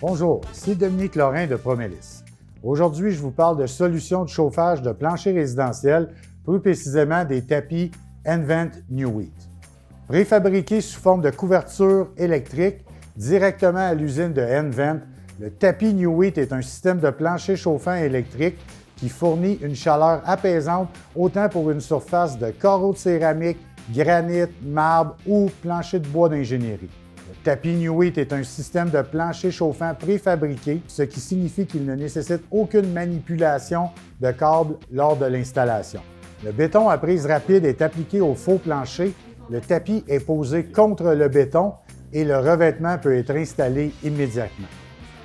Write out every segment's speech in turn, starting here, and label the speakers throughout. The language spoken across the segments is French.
Speaker 1: Bonjour, ici Dominique Lorrain de Promélis. Aujourd'hui, je vous parle de solutions de chauffage de plancher résidentiel, plus précisément des tapis nVent NewWheat. Préfabriqués sous forme de couverture électrique directement à l'usine de nVent, le tapis NewWheat est un système de plancher chauffant électrique qui fournit une chaleur apaisante autant pour une surface de carreaux de céramique, granit, marbre ou plancher de bois d'ingénierie. Le tapis NewWheat est un système de plancher chauffant préfabriqué, ce qui signifie qu'il ne nécessite aucune manipulation de câbles lors de l'installation. Le béton à prise rapide est appliqué au faux plancher, le tapis est posé contre le béton et le revêtement peut être installé immédiatement.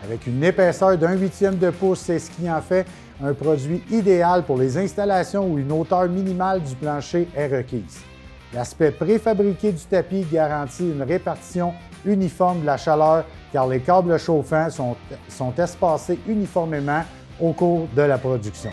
Speaker 1: Avec une épaisseur d'1/8 de pouce, c'est ce qui en fait un produit idéal pour les installations où une hauteur minimale du plancher est requise. L'aspect préfabriqué du tapis garantit une répartition uniforme de la chaleur car les câbles chauffants sont espacés uniformément au cours de la production.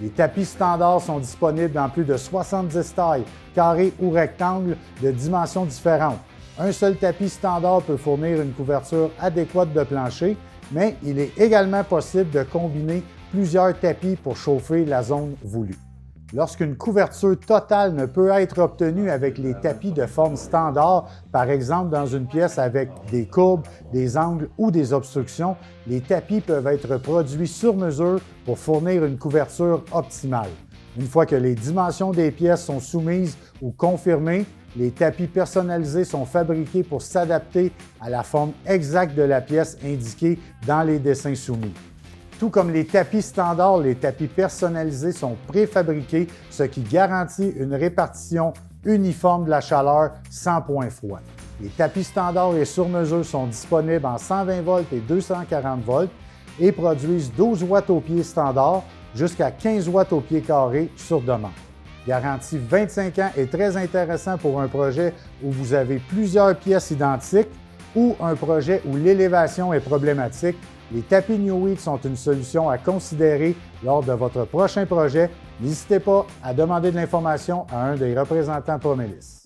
Speaker 1: Les tapis standards sont disponibles dans plus de 70 tailles, carrés ou rectangles de dimensions différentes. Un seul tapis standard peut fournir une couverture adéquate de plancher, mais il est également possible de combiner plusieurs tapis pour chauffer la zone voulue. Lorsqu'une couverture totale ne peut être obtenue avec les tapis de forme standard, par exemple dans une pièce avec des courbes, des angles ou des obstructions, les tapis peuvent être produits sur mesure pour fournir une couverture optimale. Une fois que les dimensions des pièces sont soumises ou confirmées, les tapis personnalisés sont fabriqués pour s'adapter à la forme exacte de la pièce indiquée dans les dessins soumis. Tout comme les tapis standards, les tapis personnalisés sont préfabriqués, ce qui garantit une répartition uniforme de la chaleur sans point froid. Les tapis standards et sur mesure sont disponibles en 120 volts et 240 volts et produisent 12 watts au pied standard jusqu'à 15 watts au pied carré sur demande. Garantie 25 ans est très intéressant pour un projet où vous avez plusieurs pièces identiques ou un projet où l'élévation est problématique. Les tapis NewWheat sont une solution à considérer lors de votre prochain projet. N'hésitez pas à demander de l'information à un des représentants Promélis.